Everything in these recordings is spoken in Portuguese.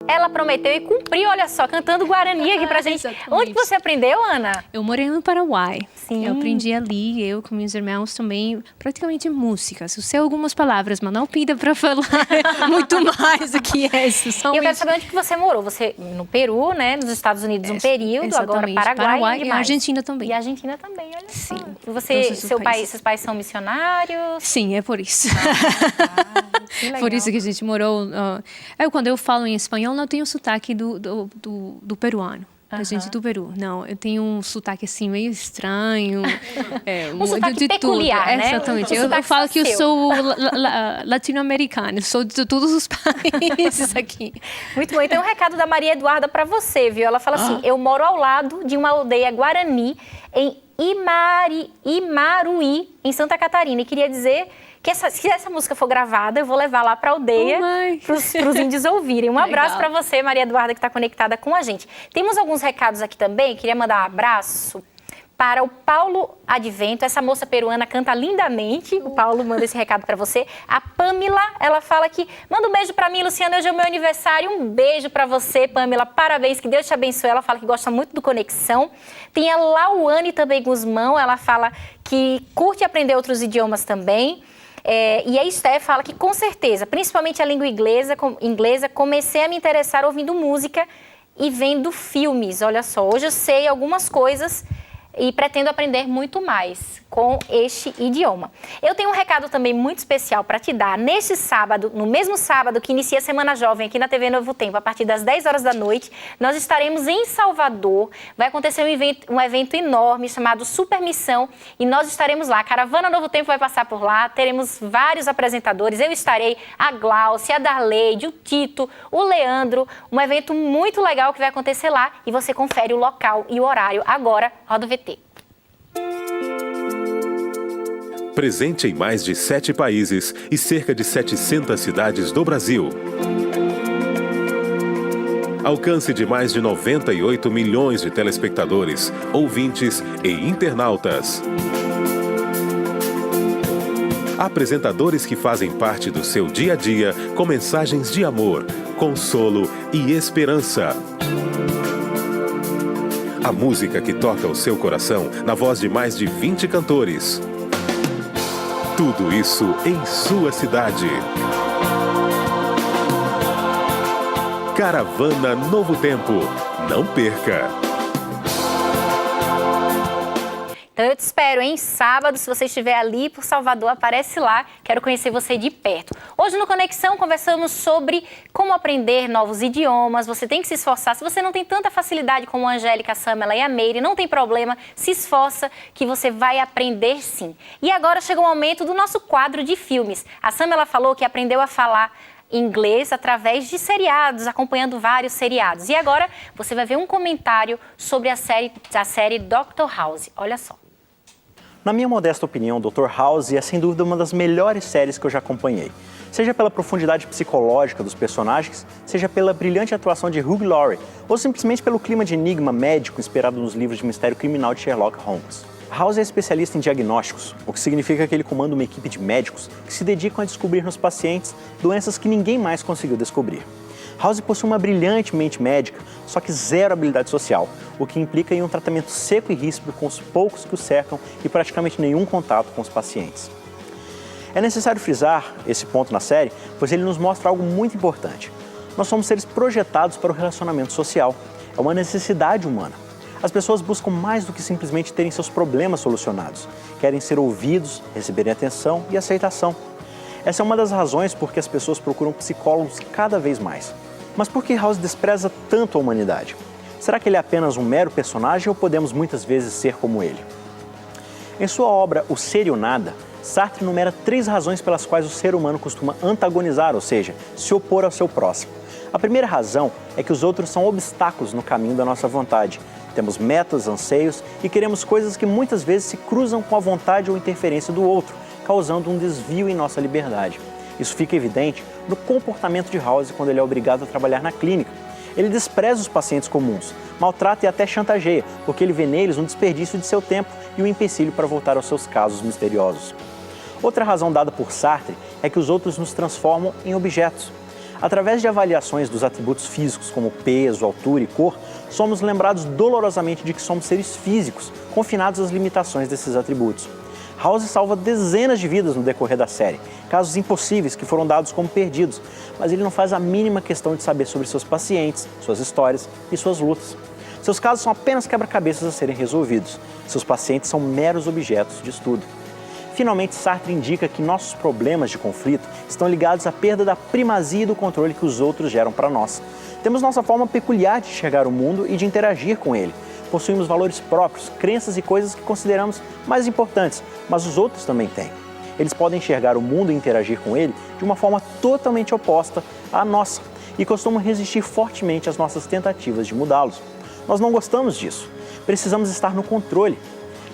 Ela prometeu e cumpriu, olha só, cantando Guarani aqui pra gente. Exatamente. Onde você aprendeu, Ana? Eu morei no Paraguai. Sim. Eu aprendi ali, eu com meus irmãos também, praticamente músicas. Eu sei algumas palavras, mas não pida para falar muito mais do que isso. E eu quero saber onde que você morou. Você no Peru, né? Nos Estados Unidos um período, agora Paraguai e Argentina também. E Argentina também, olha só. Sim. E você, seus pais são missionários? Sim, é por isso. Que legal. Por isso que a gente morou. Quando eu falo em espanhol, não tenho sotaque do peruano. Da gente do Peru. Não, eu tenho um sotaque assim meio estranho. Um sotaque peculiar, tudo. né? Exatamente. Eu falo que eu sou latino-americana, sou de todos os países aqui. Muito bom. Então, um recado da Maria Eduarda para você, viu? Ela fala assim, eu moro ao lado de uma aldeia Guarani em Imaruí, em Santa Catarina. E queria dizer que se essa música for gravada, eu vou levar lá para a aldeia para os índios ouvirem. Um abraço para você, Maria Eduarda, que está conectada com a gente. Temos alguns recados aqui também. Queria mandar um abraço para o Paulo Advento. Essa moça peruana canta lindamente. O Paulo manda esse recado para você. A Pamela, ela fala que manda um beijo para mim, Luciana, hoje é o meu aniversário. Um beijo para você, Pamela. Parabéns, que Deus te abençoe. Ela fala que gosta muito do Conexão. Tem a Lauane também Guzmão. Ela fala que curte aprender outros idiomas também. E a Esté fala que, com certeza, principalmente a língua inglesa, comecei a me interessar ouvindo música e vendo filmes. Olha só, hoje eu sei algumas coisas e pretendo aprender muito mais com este idioma. Eu tenho um recado também muito especial para te dar. Neste sábado, no mesmo sábado que inicia a Semana Jovem aqui na TV Novo Tempo, a partir das 10 horas da noite, nós estaremos em Salvador. Vai acontecer um evento enorme chamado Super Missão e nós estaremos lá. A Caravana Novo Tempo vai passar por lá, teremos vários apresentadores. Eu estarei, a Glaucia, a Darleide, o Tito, o Leandro. Um evento muito legal que vai acontecer lá e você confere o local e o horário agora, Roda VT. Presente em mais de 7 países e cerca de 700 cidades do Brasil. Alcance de mais de 98 milhões de telespectadores, ouvintes e internautas. Apresentadores que fazem parte do seu dia a dia com mensagens de amor, consolo e esperança. A música que toca o seu coração na voz de mais de 20 cantores. Tudo isso em sua cidade. Caravana Novo Tempo. Não perca! Então eu te espero, hein? Sábado, se você estiver ali por Salvador, aparece lá. Quero conhecer você de perto. Hoje no Conexão conversamos sobre como aprender novos idiomas. Você tem que se esforçar. Se você não tem tanta facilidade como a Angélica, a Samela e a Meire, não tem problema. Se esforça que você vai aprender sim. E agora chegou o momento do nosso quadro de filmes. A Samela falou que aprendeu a falar inglês através de seriados, acompanhando vários seriados. E agora você vai ver um comentário sobre a série Dr. House. Olha só. Na minha modesta opinião, Dr. House é sem dúvida uma das melhores séries que eu já acompanhei. Seja pela profundidade psicológica dos personagens, seja pela brilhante atuação de Hugh Laurie, ou simplesmente pelo clima de enigma médico inspirado nos livros de mistério criminal de Sherlock Holmes. House é especialista em diagnósticos, o que significa que ele comanda uma equipe de médicos que se dedicam a descobrir nos pacientes doenças que ninguém mais conseguiu descobrir. House possui uma brilhante mente médica, só que zero habilidade social, o que implica em um tratamento seco e ríspido com os poucos que o cercam e praticamente nenhum contato com os pacientes. É necessário frisar esse ponto na série, pois ele nos mostra algo muito importante. Nós somos seres projetados para o relacionamento social. É uma necessidade humana. As pessoas buscam mais do que simplesmente terem seus problemas solucionados. Querem ser ouvidos, receberem atenção e aceitação. Essa é uma das razões por que as pessoas procuram psicólogos cada vez mais. Mas por que House despreza tanto a humanidade? Será que ele é apenas um mero personagem ou podemos muitas vezes ser como ele? Em sua obra O Ser e o Nada, Sartre enumera 3 razões pelas quais o ser humano costuma antagonizar, ou seja, se opor ao seu próximo. A primeira razão é que os outros são obstáculos no caminho da nossa vontade. Temos metas, anseios e queremos coisas que muitas vezes se cruzam com a vontade ou interferência do outro, causando um desvio em nossa liberdade. Isso fica evidente no comportamento de House quando ele é obrigado a trabalhar na clínica. Ele despreza os pacientes comuns, maltrata e até chantageia, porque ele vê neles um desperdício de seu tempo e um empecilho para voltar aos seus casos misteriosos. Outra razão dada por Sartre é que os outros nos transformam em objetos. Através de avaliações dos atributos físicos, como peso, altura e cor, somos lembrados dolorosamente de que somos seres físicos, confinados às limitações desses atributos. House salva dezenas de vidas no decorrer da série, casos impossíveis que foram dados como perdidos, mas ele não faz a mínima questão de saber sobre seus pacientes, suas histórias e suas lutas. Seus casos são apenas quebra-cabeças a serem resolvidos. Seus pacientes são meros objetos de estudo. Finalmente, Sartre indica que nossos problemas de conflito estão ligados à perda da primazia e do controle que os outros geram para nós. Temos nossa forma peculiar de enxergar o mundo e de interagir com ele. Possuímos valores próprios, crenças e coisas que consideramos mais importantes, mas os outros também têm. Eles podem enxergar o mundo e interagir com ele de uma forma totalmente oposta à nossa e costumam resistir fortemente às nossas tentativas de mudá-los. Nós não gostamos disso. Precisamos estar no controle.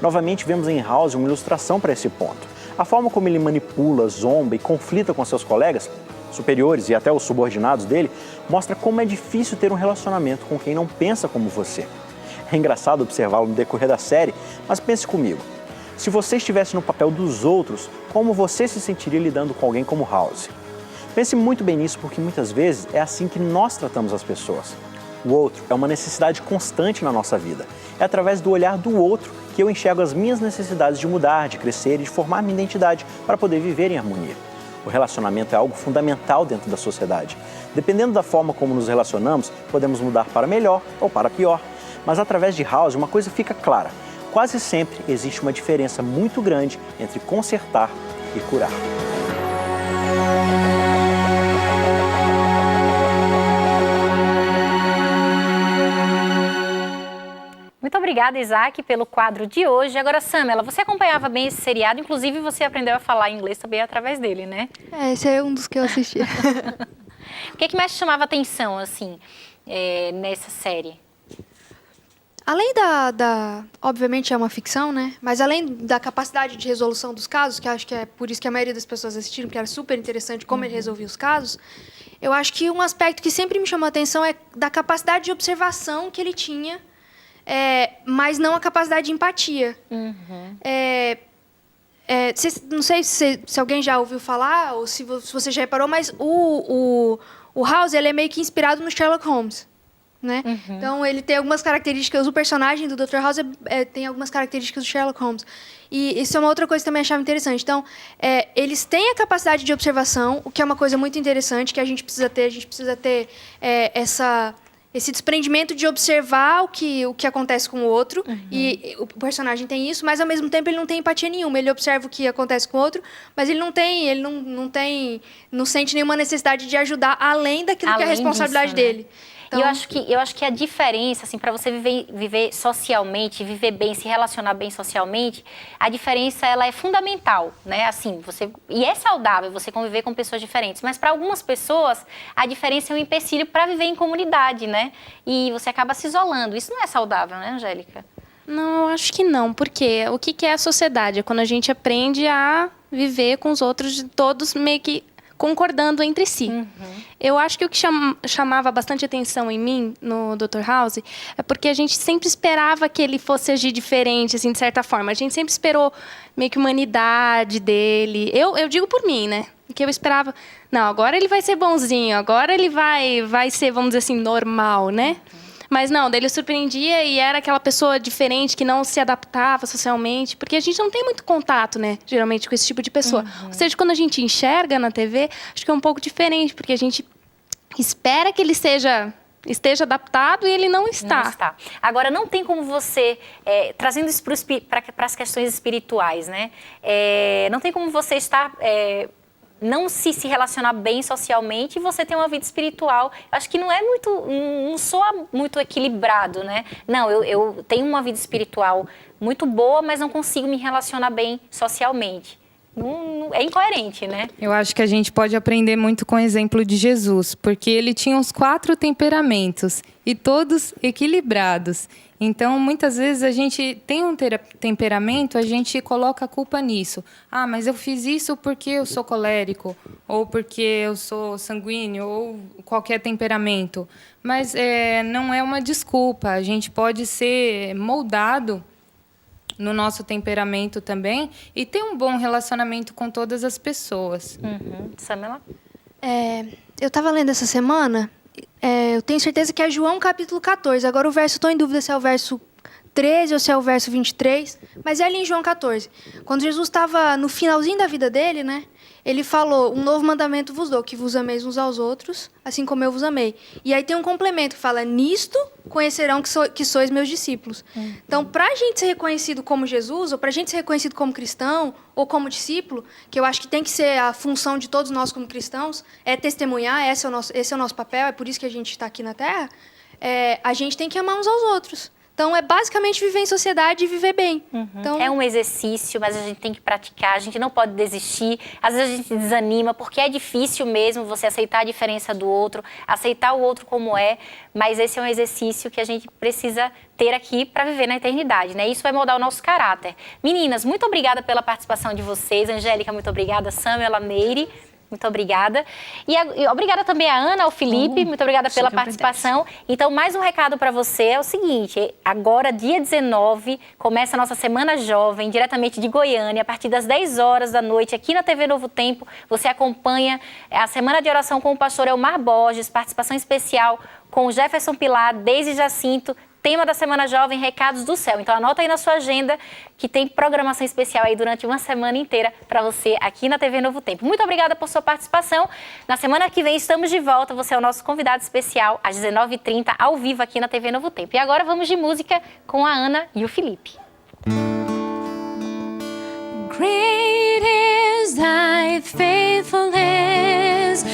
Novamente, vemos em House uma ilustração para esse ponto. A forma como ele manipula, zomba e conflita com seus colegas, superiores e até os subordinados dele, mostra como é difícil ter um relacionamento com quem não pensa como você. É engraçado observá-lo no decorrer da série, mas pense comigo. Se você estivesse no papel dos outros, como você se sentiria lidando com alguém como House? Pense muito bem nisso, porque muitas vezes é assim que nós tratamos as pessoas. O outro é uma necessidade constante na nossa vida. É através do olhar do outro que eu enxergo as minhas necessidades de mudar, de crescer e de formar minha identidade para poder viver em harmonia. O relacionamento é algo fundamental dentro da sociedade. Dependendo da forma como nos relacionamos, podemos mudar para melhor ou para pior. Mas através de House, uma coisa fica clara. Quase sempre existe uma diferença muito grande entre consertar e curar. Muito obrigada, Isaac, pelo quadro de hoje. Agora, Samela, você acompanhava bem esse seriado, inclusive você aprendeu a falar inglês também através dele, né? Esse é um dos que eu assisti. O que mais te chamava atenção, assim, nessa série? Além obviamente é uma ficção, né? Mas além da capacidade de resolução dos casos, que acho que é por isso que a maioria das pessoas assistiram, que era super interessante como ele resolvia os casos, eu acho que um aspecto que sempre me chamou a atenção é da capacidade de observação que ele tinha, mas não a capacidade de empatia. Não sei se alguém já ouviu falar ou se você já reparou, mas o House ele é meio que inspirado no Sherlock Holmes. Né? Então, ele tem algumas características, o personagem do Dr. House tem algumas características do Sherlock Holmes. E isso é uma outra coisa que também achava interessante. Então, eles têm a capacidade de observação, o que é uma coisa muito interessante que a gente precisa ter. A gente precisa ter esse desprendimento de observar o que acontece com o outro. E o personagem tem isso, mas, ao mesmo tempo, ele não tem empatia nenhuma. Ele observa o que acontece com o outro, mas ele não sente nenhuma necessidade de ajudar além daquilo que é a responsabilidade disso, né? dele. Então, eu acho que a diferença, assim, para você viver socialmente, viver bem, se relacionar bem socialmente, a diferença ela é fundamental, né? Assim, e é saudável você conviver com pessoas diferentes, mas para algumas pessoas a diferença é um empecilho para viver em comunidade, né? E você acaba se isolando. Isso não é saudável, né, Angélica? Não, eu acho que não, porque o que é a sociedade? É quando a gente aprende a viver com os outros, todos meio que concordando entre si. Eu acho que o que chamava bastante atenção em mim, no Dr. House, é porque a gente sempre esperava que ele fosse agir diferente, assim, de certa forma. A gente sempre esperou meio que humanidade dele. Eu digo por mim, né? Que eu esperava, não, agora ele vai ser bonzinho, agora ele vai ser, vamos dizer assim, normal, né? Mas não, daí ele surpreendia e era aquela pessoa diferente que não se adaptava socialmente, porque a gente não tem muito contato, né, geralmente, com esse tipo de pessoa. Ou seja, quando a gente enxerga na TV, acho que é um pouco diferente, porque a gente espera que ele esteja adaptado e ele não está. Não está. Agora, não tem como você, trazendo isso para as questões espirituais, né? Não tem como você estar... não se relacionar bem socialmente e você ter uma vida espiritual. Acho que não soa muito equilibrado, né? Não, eu tenho uma vida espiritual muito boa, mas não consigo me relacionar bem socialmente. É incoerente, né? Eu acho que a gente pode aprender muito com o exemplo de Jesus, porque ele tinha os 4 temperamentos e todos equilibrados. Então, muitas vezes a gente tem um temperamento, a gente coloca a culpa nisso. Ah, mas eu fiz isso porque eu sou colérico, ou porque eu sou sanguíneo, ou qualquer temperamento. Mas não é uma desculpa, a gente pode ser moldado no nosso temperamento também e ter um bom relacionamento com todas as pessoas. Samela? Eu estava lendo essa semana, eu tenho certeza que é João capítulo 14. Agora o verso, estou em dúvida se é o verso 13 ou se é o verso 23, mas é ali em João 14. Quando Jesus estava no finalzinho da vida dele, né? Ele falou, um novo mandamento vos dou, que vos ameis uns aos outros, assim como eu vos amei. E aí tem um complemento que fala, nisto conhecerão que sois meus discípulos. Então, para a gente ser reconhecido como Jesus, ou para a gente ser reconhecido como cristão, ou como discípulo, que eu acho que tem que ser a função de todos nós como cristãos, é testemunhar, esse é o nosso papel, é por isso que a gente está aqui na Terra, a gente tem que amar uns aos outros. Então, é basicamente viver em sociedade e viver bem. Então, é um exercício, mas a gente tem que praticar, a gente não pode desistir. Às vezes a gente desanima, porque é difícil mesmo você aceitar a diferença do outro, aceitar o outro como é, mas esse é um exercício que a gente precisa ter aqui para viver na eternidade, né? Isso vai moldar o nosso caráter. Meninas, muito obrigada pela participação de vocês. Angélica, muito obrigada. Samuel, Meire, muito obrigada. E obrigada também a Ana, ao Felipe, muito obrigada pela participação. Então, mais um recado para você é o seguinte, agora, dia 19, começa a nossa Semana Jovem, diretamente de Goiânia, a partir das 10 horas da noite, aqui na TV Novo Tempo, você acompanha a Semana de Oração com o pastor Elmar Borges, participação especial com o Jefferson Pilar, Deise Jacinto, tema da Semana Jovem, Recados do Céu. Então, anota aí na sua agenda que tem programação especial aí durante uma semana inteira para você aqui na TV Novo Tempo. Muito obrigada por sua participação. Na semana que vem estamos de volta. Você é o nosso convidado especial às 19h30, ao vivo aqui na TV Novo Tempo. E agora vamos de música com a Ana e o Felipe. Great is thy faithfulness.